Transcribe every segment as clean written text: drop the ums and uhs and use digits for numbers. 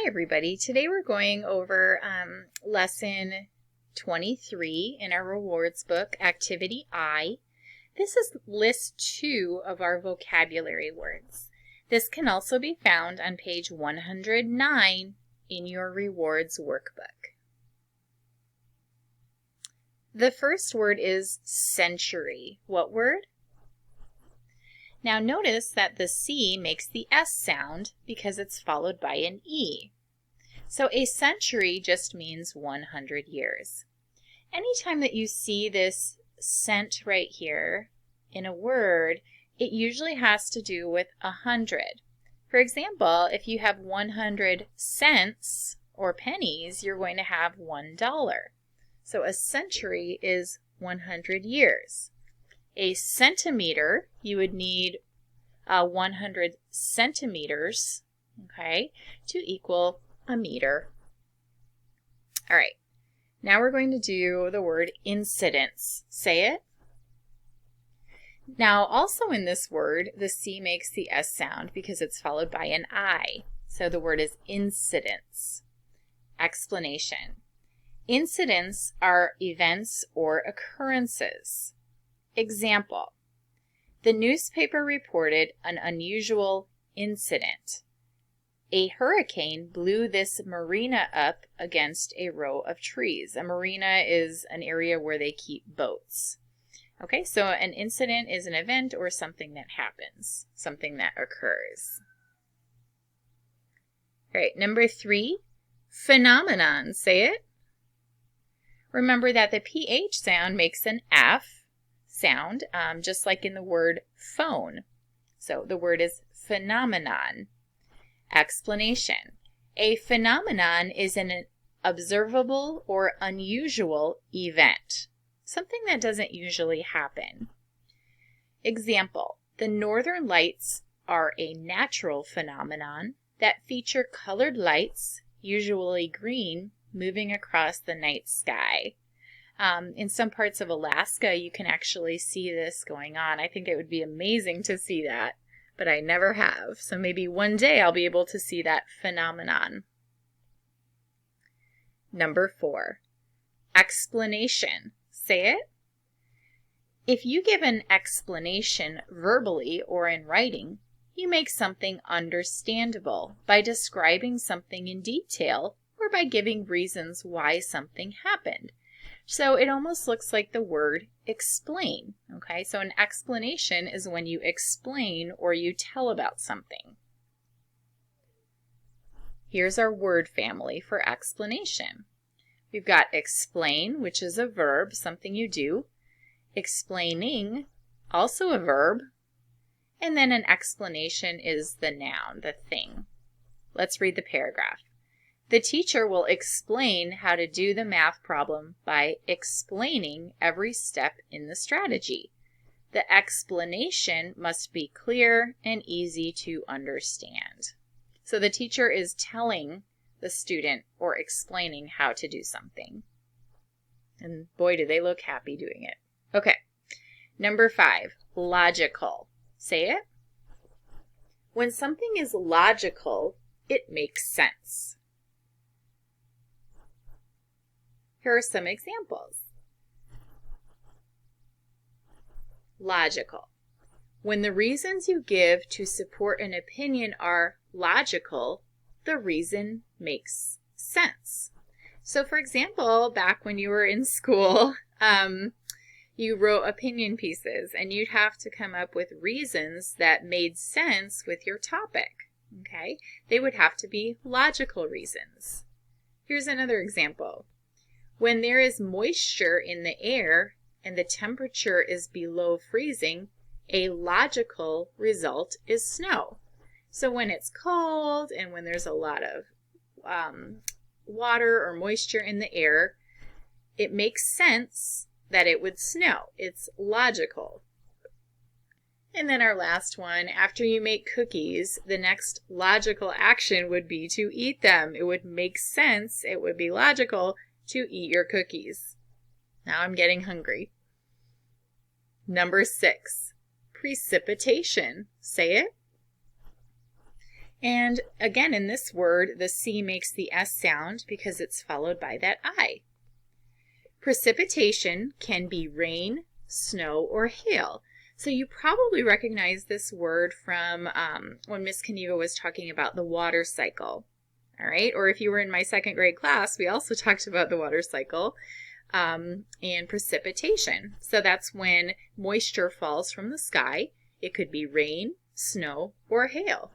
everybody. Today we're going over lesson 23 in our rewards book, Activity I. This is list 2 of our vocabulary words. This can also be found on page 109 in your rewards workbook. The first word is century. What word? Now notice that the C makes the S sound because it's followed by an E. So a century just means 100 years. Anytime that you see this cent right here in a word, it usually has to do with 100. For example, if you have 100 cents or pennies, you're going to have $1. So a century is 100 years. A centimeter, you would need 100 centimeters, okay, to equal a meter. All right, now we're going to do the word incidence. Say it. Now, also in this word, the C makes the S sound because it's followed by an I. So the word is incidence. Explanation. Incidents are events or occurrences. Example, the newspaper reported an unusual incident. A hurricane blew this marina up against a row of trees. A marina is an area where they keep boats. Okay, so an incident is an event or something that happens, something that occurs. All right, number 3, phenomenon. Say it. Remember that the PH sound makes an F sound, just like in the word phone. So the word is phenomenon. Explanation. A phenomenon is an observable or unusual event, something that doesn't usually happen. Example, the northern lights are a natural phenomenon that feature colored lights, usually green, moving across the night sky. In some parts of Alaska, you can actually see this going on. I think it would be amazing to see that, but I never have. So maybe one day I'll be able to see that phenomenon. Number 4, explanation. Say it. If you give an explanation verbally or in writing, you make something understandable by describing something in detail or by giving reasons why something happened. So it almost looks like the word explain, okay? So an explanation is when you explain or you tell about something. Here's our word family for explanation. We've got explain, which is a verb, something you do. Explaining, also a verb. And then an explanation is the noun, the thing. Let's read the paragraph. The teacher will explain how to do the math problem by explaining every step in the strategy. The explanation must be clear and easy to understand. So the teacher is telling the student or explaining how to do something. And boy, do they look happy doing it. Okay, number 5, logical. Say it. When something is logical, it makes sense. Here are some examples. Logical. When the reasons you give to support an opinion are logical, the reason makes sense. So for example, back when you were in school, you wrote opinion pieces and you'd have to come up with reasons that made sense with your topic. Okay? They would have to be logical reasons. Here's another example. When there is moisture in the air and the temperature is below freezing, a logical result is snow. So when it's cold and when there's a lot of water or moisture in the air, it makes sense that it would snow. It's logical. And then our last one, after you make cookies, the next logical action would be to eat them. It would make sense, it would be logical to eat your cookies. Now I'm getting hungry. Number 6, precipitation. Say it. And again, in this word, the C makes the S sound because it's followed by that I. Precipitation can be rain, snow, or hail. So you probably recognize this word from when Miss Kaniva was talking about the water cycle. All right, or if you were in my second grade class, we also talked about the water cycle and precipitation. So that's when moisture falls from the sky. It could be rain, snow, or hail.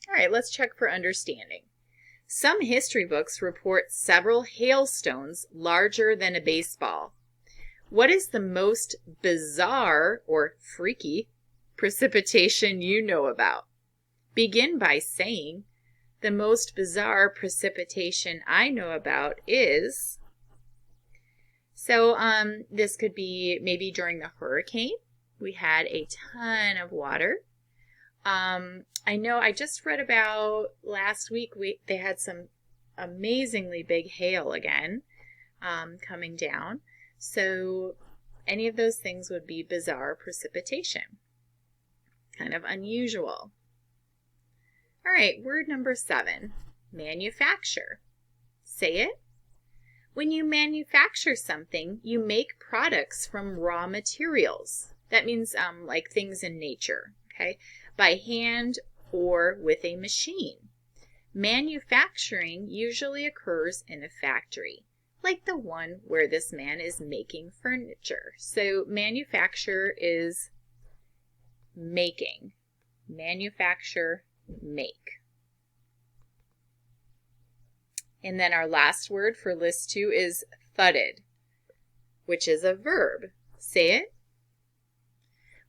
All right, let's check for understanding. Some history books report several hailstones larger than a baseball. What is the most bizarre or freaky precipitation you know about? Begin by saying, the most bizarre precipitation I know about is... So this could be maybe during the hurricane. We had a ton of water. I know I just read about last week they had some amazingly big hail again coming down. So any of those things would be bizarre precipitation. Kind of unusual. All right, word number 7, manufacture. Say it. When you manufacture something, you make products from raw materials. That means like things in nature, okay? By hand or with a machine. Manufacturing usually occurs in a factory, like the one where this man is making furniture. So manufacture is making. Manufacture, make. And then our last word for list 2 is thudded, which is a verb. Say it.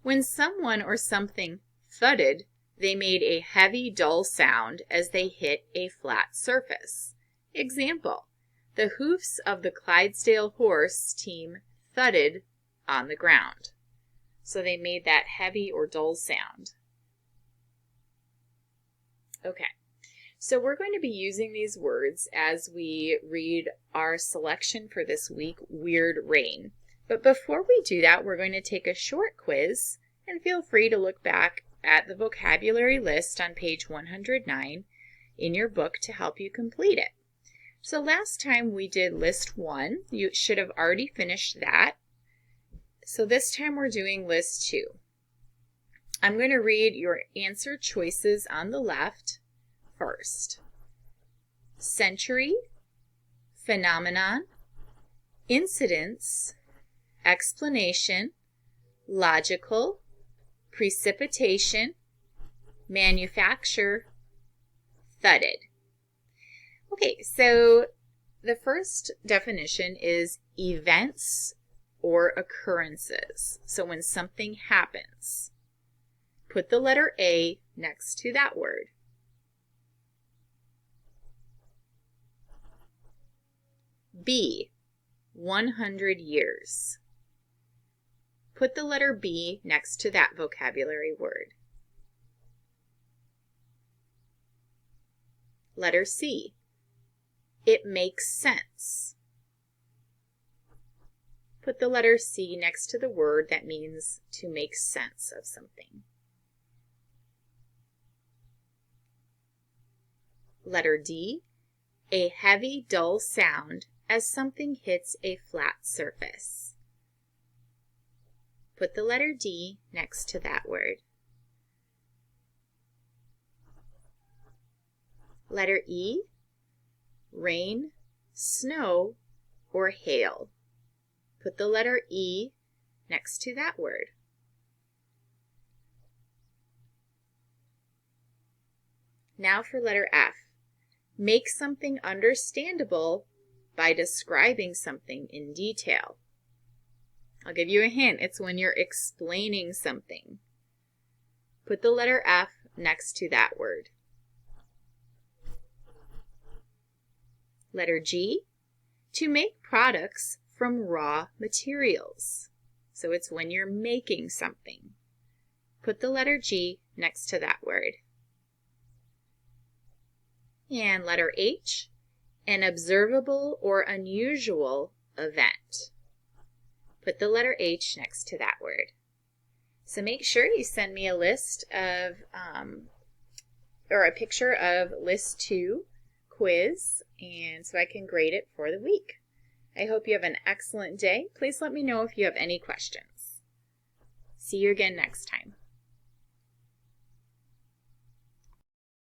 When someone or something thudded, they made a heavy, dull sound as they hit a flat surface. Example, the hoofs of the Clydesdale horse team thudded on the ground. So they made that heavy or dull sound. Okay, so we're going to be using these words as we read our selection for this week, Weird Rain. But before we do that, we're going to take a short quiz, and feel free to look back at the vocabulary list on page 109 in your book to help you complete it. So last time we did list 1. You should have already finished that. So this time we're doing list 2. I'm going to read your answer choices on the left first. Century, phenomenon, incidence, explanation, logical, precipitation, manufacture, thudded. Okay, so the first definition is events or occurrences. So when something happens, put the letter A next to that word. B, 100 years. Put the letter B next to that vocabulary word. Letter C, it makes sense. Put the letter C next to the word that means to make sense of something. Letter D, a heavy, dull sound as something hits a flat surface. Put the letter D next to that word. Letter E, rain, snow, or hail. Put the letter E next to that word. Now for letter F. Make something understandable by describing something in detail. I'll give you a hint. It's when you're explaining something. Put the letter F next to that word. Letter G, to make products from raw materials. So it's when you're making something. Put the letter G next to that word. And letter H, an observable or unusual event. Put the letter H next to that word. So make sure you send me a list of, or a picture of List 2 quiz, and so I can grade it for the week. I hope you have an excellent day. Please let me know if you have any questions. See you again next time.